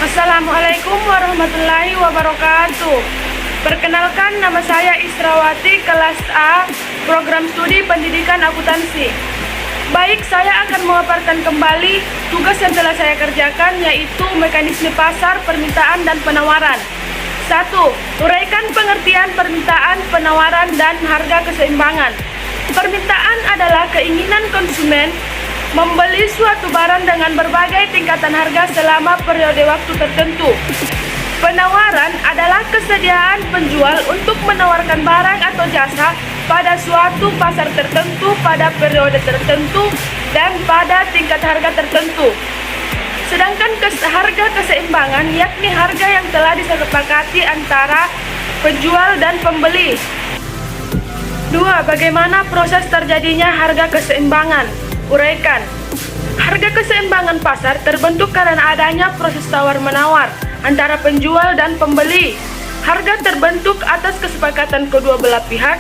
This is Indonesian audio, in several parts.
Assalamualaikum warahmatullahi wabarakatuh. Perkenalkan, nama saya Israwati, kelas A, program studi pendidikan akuntansi. Baik, saya akan memaparkan kembali tugas yang telah saya kerjakan, yaitu mekanisme pasar, permintaan, dan penawaran. 1. Uraikan pengertian permintaan, penawaran, dan harga keseimbangan. Permintaan adalah keinginan konsumen membeli suatu barang dengan berbagai tingkatan harga selama periode waktu tertentu. Penawaran adalah kesediaan penjual untuk menawarkan barang atau jasa pada suatu pasar tertentu, pada periode tertentu, dan pada tingkat harga tertentu. Sedangkan harga keseimbangan yakni harga yang telah disepakati antara penjual dan pembeli. 2. Bagaimana proses terjadinya harga keseimbangan? Uraikan. Harga keseimbangan pasar terbentuk karena adanya proses tawar-menawar antara penjual dan pembeli. Harga terbentuk atas kesepakatan kedua belah pihak.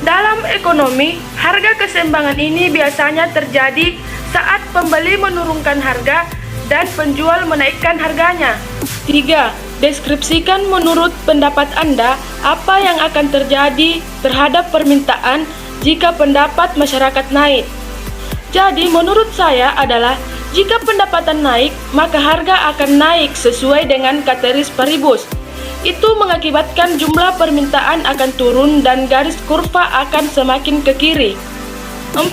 Dalam ekonomi, harga keseimbangan ini biasanya terjadi saat pembeli menurunkan harga dan penjual menaikkan harganya. 3. Deskripsikan menurut pendapat Anda apa yang akan terjadi terhadap permintaan jika pendapat masyarakat naik. Jadi menurut saya adalah jika pendapatan naik, maka harga akan naik sesuai dengan Ceteris Paribus. Itu mengakibatkan jumlah permintaan akan turun dan garis kurva akan semakin ke kiri. 4.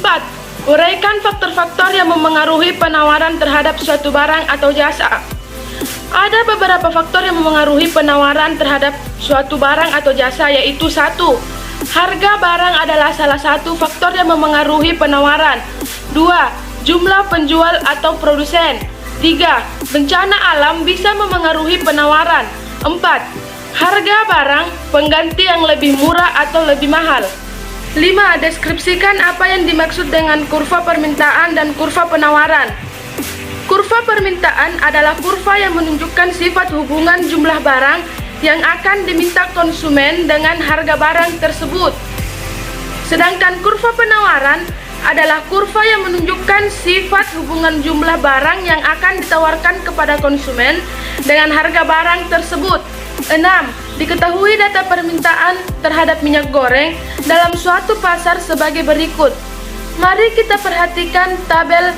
Uraikan faktor-faktor yang memengaruhi penawaran terhadap suatu barang atau jasa. Ada beberapa faktor yang memengaruhi penawaran terhadap suatu barang atau jasa, yaitu 1. Harga barang adalah salah satu faktor yang memengaruhi penawaran. 2. Jumlah penjual atau produsen. 3. Bencana alam bisa memengaruhi penawaran. 4. Harga barang pengganti yang lebih murah atau lebih mahal. 5. Deskripsikan apa yang dimaksud dengan kurva permintaan dan kurva penawaran. Kurva permintaan adalah kurva yang menunjukkan sifat hubungan jumlah barang yang akan diminta konsumen dengan harga barang tersebut. Sedangkan kurva penawaran adalah kurva yang menunjukkan sifat hubungan jumlah barang yang akan ditawarkan kepada konsumen dengan harga barang tersebut. 6. Diketahui data permintaan terhadap minyak goreng dalam suatu pasar sebagai berikut. Mari kita perhatikan tabel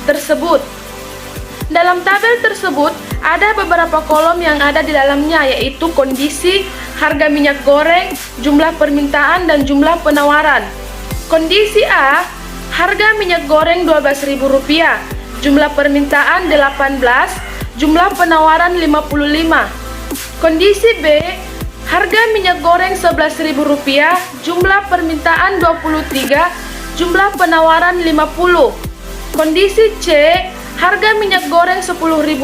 tersebut. Dalam tabel tersebut ada beberapa kolom yang ada di dalamnya, yaitu kondisi, harga minyak goreng, jumlah permintaan, dan jumlah penawaran. Kondisi A, harga minyak goreng Rp12.000, jumlah permintaan 18, jumlah penawaran 55. Kondisi B, harga minyak goreng Rp11.000, jumlah permintaan 23, jumlah penawaran 50. Kondisi C, harga minyak goreng Rp10.000,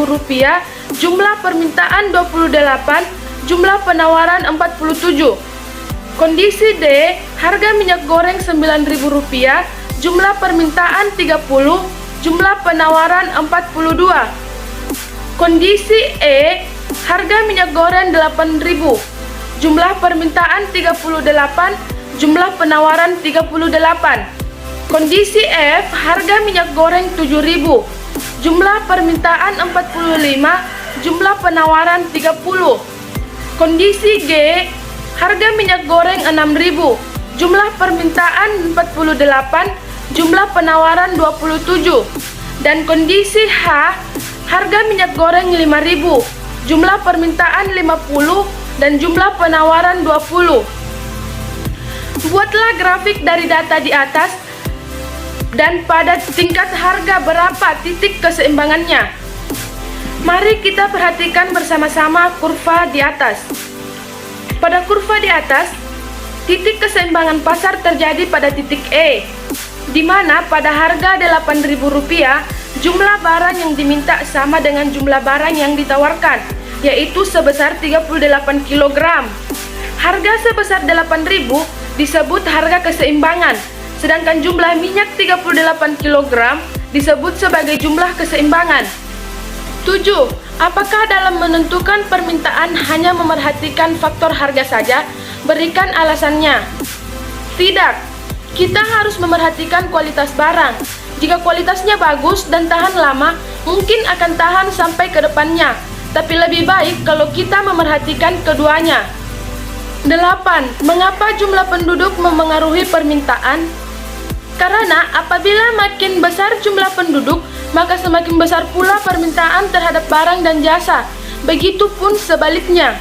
jumlah permintaan 28, jumlah penawaran 47. Kondisi D, harga minyak goreng Rp9.000, jumlah permintaan 30, jumlah penawaran 42. Kondisi E, harga minyak goreng Rp8.000, jumlah permintaan 38, jumlah penawaran 38. Kondisi F, harga minyak goreng Rp7.000, jumlah permintaan 45, jumlah penawaran 30. Kondisi G, harga minyak goreng Rp6.000, jumlah permintaan 48, jumlah penawaran 27. Dan kondisi H, harga minyak goreng Rp5.000, jumlah permintaan 50, dan jumlah penawaran 20. Buatlah grafik dari data di atas dan pada tingkat harga berapa titik keseimbangannya. Mari kita perhatikan bersama-sama kurva di atas. Pada kurva di atas, titik keseimbangan pasar terjadi pada titik E, di mana pada harga Rp8.000, jumlah barang yang diminta sama dengan jumlah barang yang ditawarkan, yaitu sebesar 38 kg. Harga sebesar 8.000 disebut harga keseimbangan, sedangkan jumlah minyak 38 kg disebut sebagai jumlah keseimbangan. 7. Apakah dalam menentukan permintaan hanya memerhatikan faktor harga saja? Berikan alasannya. Tidak. Kita harus memerhatikan kualitas barang. Jika kualitasnya bagus dan tahan lama, mungkin akan tahan sampai ke depannya. tapi lebih baik kalau kita memerhatikan keduanya. 8. Mengapa jumlah penduduk memengaruhi permintaan? Karena apabila makin besar jumlah penduduk, maka semakin besar pula permintaan terhadap barang dan jasa. Begitupun sebaliknya.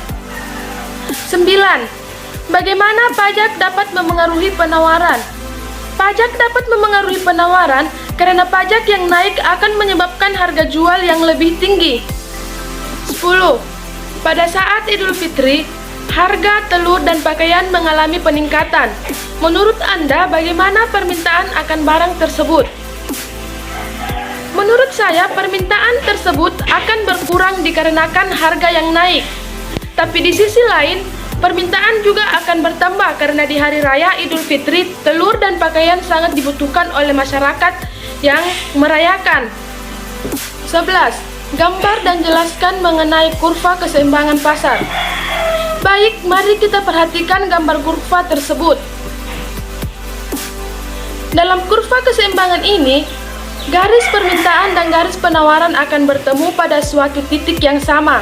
9. Bagaimana pajak dapat memengaruhi penawaran? Pajak dapat memengaruhi penawaran karena pajak yang naik akan menyebabkan harga jual yang lebih tinggi. 10. Pada saat Idul Fitri, harga telur dan pakaian mengalami peningkatan. Menurut Anda, bagaimana permintaan akan barang tersebut? Menurut saya, permintaan tersebut akan berkurang dikarenakan harga yang naik. Tapi di sisi lain, permintaan juga akan bertambah karena di hari raya Idul Fitri, telur dan pakaian sangat dibutuhkan oleh masyarakat yang merayakan. 11. Gambar dan jelaskan mengenai kurva keseimbangan pasar. Baik, mari kita perhatikan gambar kurva tersebut. Dalam kurva keseimbangan ini, garis permintaan dan garis penawaran akan bertemu pada suatu titik yang sama.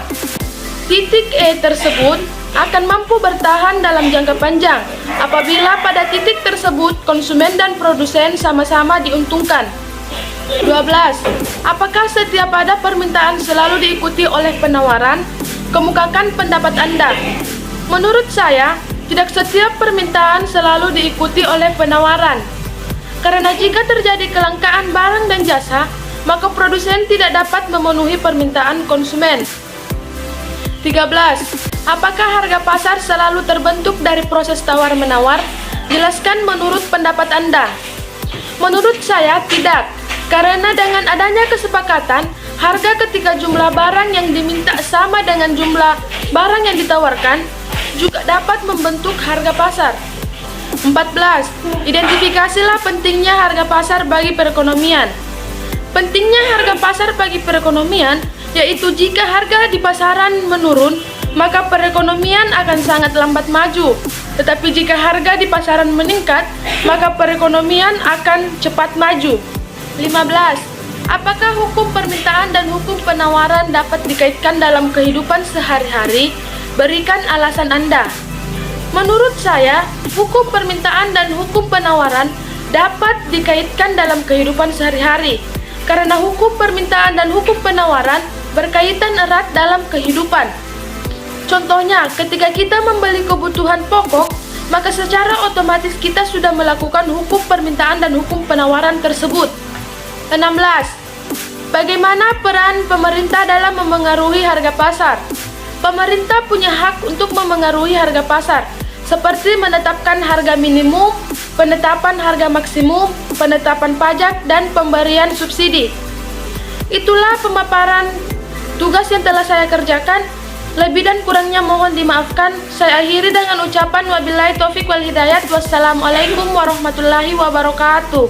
Titik E tersebut akan mampu bertahan dalam jangka panjang apabila pada titik tersebut konsumen dan produsen sama-sama diuntungkan. 12. Apakah setiap ada permintaan selalu diikuti oleh penawaran? Kemukakan pendapat Anda. Menurut saya, tidak setiap permintaan selalu diikuti oleh penawaran. Karena jika terjadi kelangkaan barang dan jasa, maka produsen tidak dapat memenuhi permintaan konsumen. 13. Apakah harga pasar selalu terbentuk dari proses tawar-menawar? Jelaskan menurut pendapat Anda. Menurut saya, tidak. Karena dengan adanya kesepakatan, harga ketika jumlah barang yang diminta sama dengan jumlah barang yang ditawarkan, juga dapat membentuk harga pasar. 14. Identifikasilah pentingnya harga pasar bagi perekonomian. Pentingnya harga pasar bagi perekonomian yaitu jika harga di pasaran menurun, maka perekonomian akan sangat lambat maju. Tetapi jika harga di pasaran meningkat, maka perekonomian akan cepat maju. 15. Apakah hukum permintaan dan hukum penawaran dapat dikaitkan dalam kehidupan sehari-hari? Berikan alasan Anda. Menurut saya, hukum permintaan dan hukum penawaran dapat dikaitkan dalam kehidupan sehari-hari. Karena hukum permintaan dan hukum penawaran berkaitan erat dalam kehidupan. Contohnya, ketika kita membeli kebutuhan pokok, maka secara otomatis kita sudah melakukan hukum permintaan dan hukum penawaran tersebut. 16. Bagaimana peran pemerintah dalam memengaruhi harga pasar? Pemerintah punya hak untuk memengaruhi harga pasar, seperti menetapkan harga minimum, penetapan harga maksimum, penetapan pajak, dan pemberian subsidi. Itulah pemaparan tugas yang telah saya kerjakan. Lebih dan kurangnya mohon dimaafkan. Saya akhiri dengan ucapan wabillahi taufik wal hidayat. Wassalamualaikum warahmatullahi wabarakatuh.